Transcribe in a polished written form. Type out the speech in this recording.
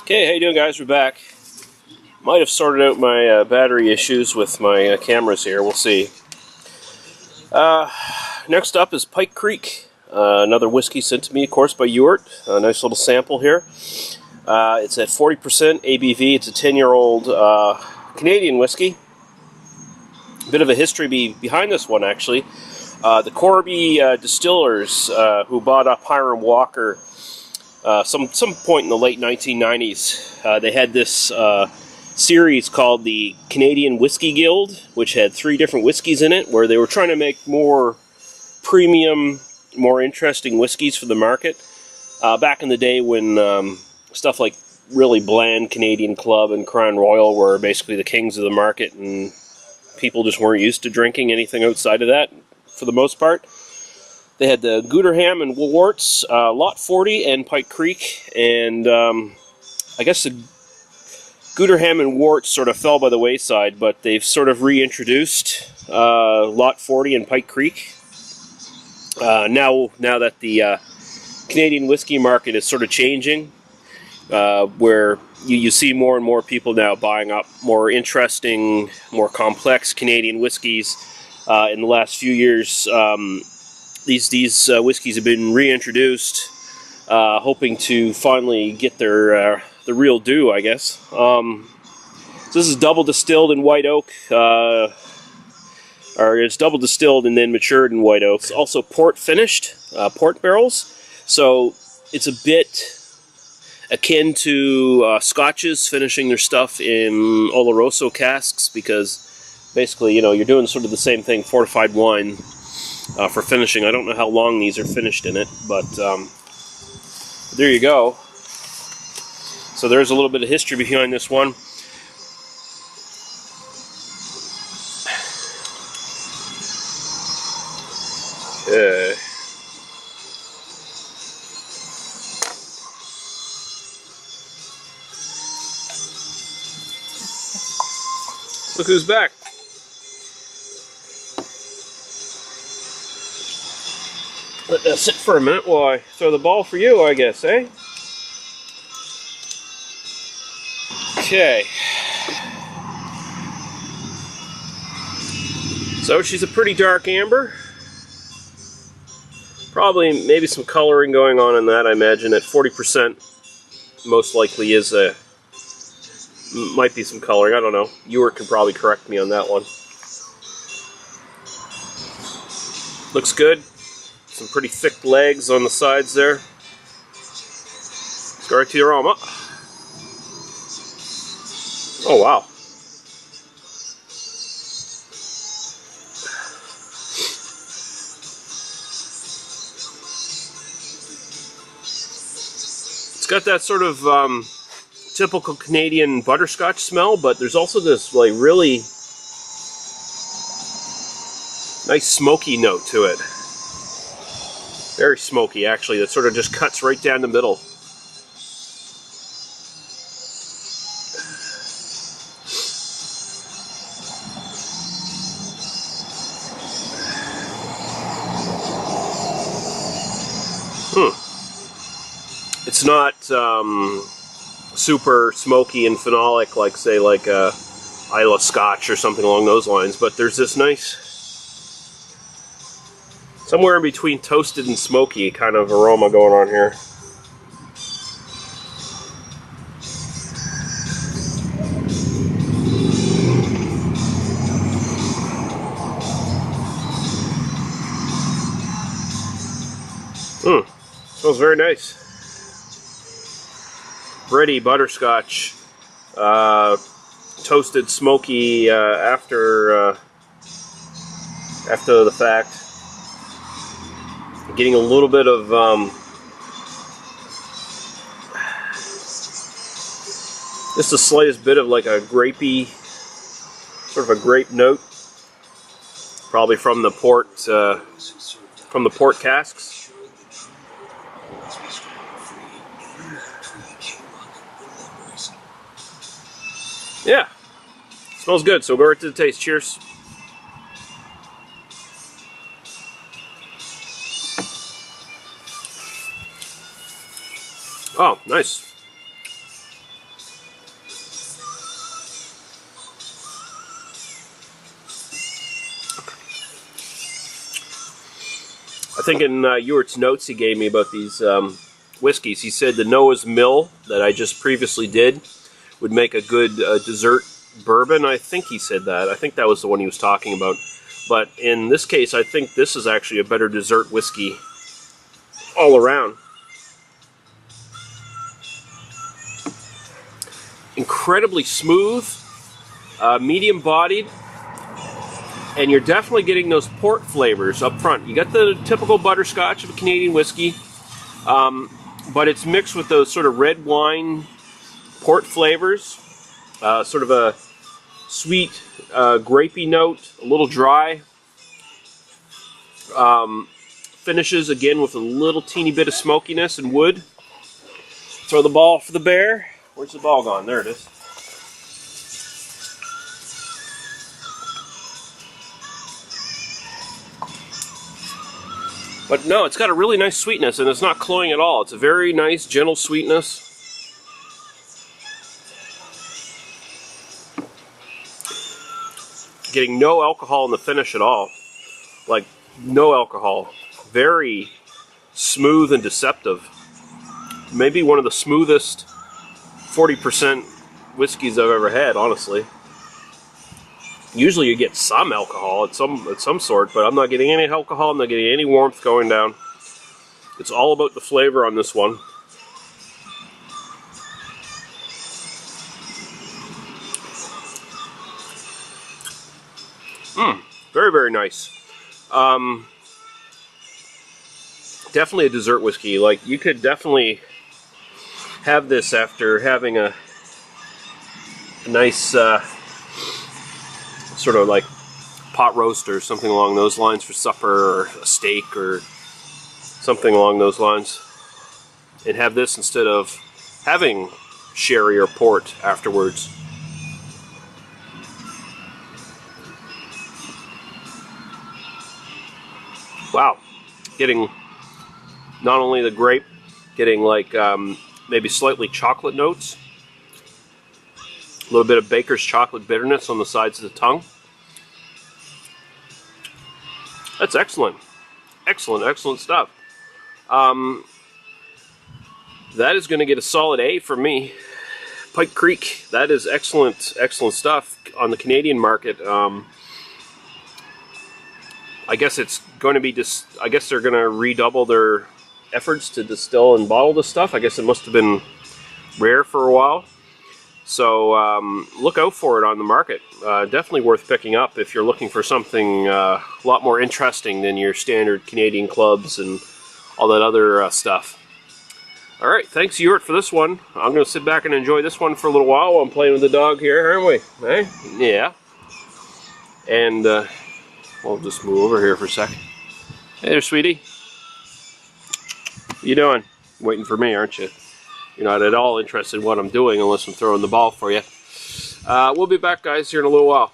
Okay, how you doing, guys? We're back. Might have sorted out my battery issues with my cameras here. We'll see. Next up is Pike Creek. Another whiskey sent to me, of course, by Ewart. A nice little sample here. It's at 40% ABV. It's a 10-year-old Canadian whiskey. A bit of a history behind this one, actually. The Corby distillers who bought up Hiram Walker some point in the late 1990s, they had this series called the Canadian Whisky Guild, which had 3 different whiskeys in it, where they were trying to make more premium, more interesting whiskeys for the market. Back in the day when stuff like really bland Canadian Club and Crown Royal were basically the kings of the market, and people just weren't used to drinking anything outside of that for the most part. They had the Gooderham and Woolworths, Lot 40 and Pike Creek, and I guess the Gooderham and Woolworths sort of fell by the wayside, but they've sort of reintroduced Lot 40 and Pike Creek. Now that the Canadian whiskey market is sort of changing, where you see more and more people now buying up more interesting, more complex Canadian whiskeys. In the last few years, these whiskeys have been reintroduced, hoping to finally get their the real due, I guess. So this is double distilled in white oak, or it's double distilled and then matured in white oak. It's also port finished, port barrels. So it's a bit akin to Scotches finishing their stuff in Oloroso casks, because basically, you know, you're doing sort of the same thing, fortified wine for finishing. I don't know how long these are finished in it, but there you go. So there's a little bit of history behind this one. Look who's back. Let that sit for a minute while I throw the ball for you, I guess, eh? Okay. So she's a pretty dark amber. Probably maybe some coloring going on in that, I imagine. At 40% most likely is might be some coloring, I don't know. Ewart can probably correct me on that one. Looks good. Some pretty thick legs on the sides there. Let's go right to the aroma. Oh, wow. It's got that sort of typical Canadian butterscotch smell, but there's also this like really nice smoky note to it. Very smoky, actually, that sort of just cuts right down the middle. It's not super smoky and phenolic like, say, like Isla Scotch or something along those lines, but there's this nice, somewhere in between toasted and smoky kind of aroma going on here. Smells very nice. Bready butterscotch, toasted, smoky after the fact. Getting a little bit of just the slightest bit of like a grapey, sort of a grape note, probably from the port casks. Yeah, smells good. So we'll go right to the taste. Cheers. Oh, nice. think in Ewert's notes he gave me about these whiskeys, he said the Noah's Mill that I just previously did would make a good dessert bourbon. I think he said that. I think that was the one he was talking about. But in this case, I think this is actually a better dessert whiskey all around. Incredibly smooth, medium-bodied, and you're definitely getting those port flavors up front. You got the typical butterscotch of a Canadian whiskey, but it's mixed with those sort of red wine port flavors, sort of a sweet, grapey note, a little dry. Finishes again with a little teeny bit of smokiness and wood. Throw the ball for the bear. Where's the ball gone? There it is. But no, it's got a really nice sweetness, and it's not cloying at all. It's a very nice, gentle sweetness. Getting no alcohol in the finish at all. Like, no alcohol. Very smooth and deceptive. Maybe one of the smoothest 40% whiskeys I've ever had, honestly. Usually you get some alcohol at some sort, but I'm not getting any alcohol, I'm not getting any warmth going down. It's all about the flavor on this one. Very, very nice. Definitely a dessert whiskey. Like, you could definitely have this after having a nice sort of like pot roast or something along those lines for supper, or a steak or something along those lines, and have this instead of having sherry or port afterwards. Wow, getting not only the grape, getting like maybe slightly chocolate notes, a little bit of baker's chocolate bitterness on the sides of the tongue. That's excellent. Excellent, excellent stuff. That is going to get a solid A for me. Pike Creek, that is excellent, excellent stuff on the Canadian market. I guess it's going to be I guess they're going to redouble their efforts to distill and bottle this stuff. I guess it must have been rare for a while. So look out for it on the market. Definitely worth picking up if you're looking for something a lot more interesting than your standard Canadian clubs and all that other stuff. Alright, thanks Ewert for this one. I'm going to sit back and enjoy this one for a little while I'm playing with the dog here, aren't we? Eh? Yeah. And we'll just move over here for a sec. Hey there, sweetie. What you doing? Waiting for me, aren't you? You're not at all interested in what I'm doing unless I'm throwing the ball for you. We'll be back, guys, here in a little while.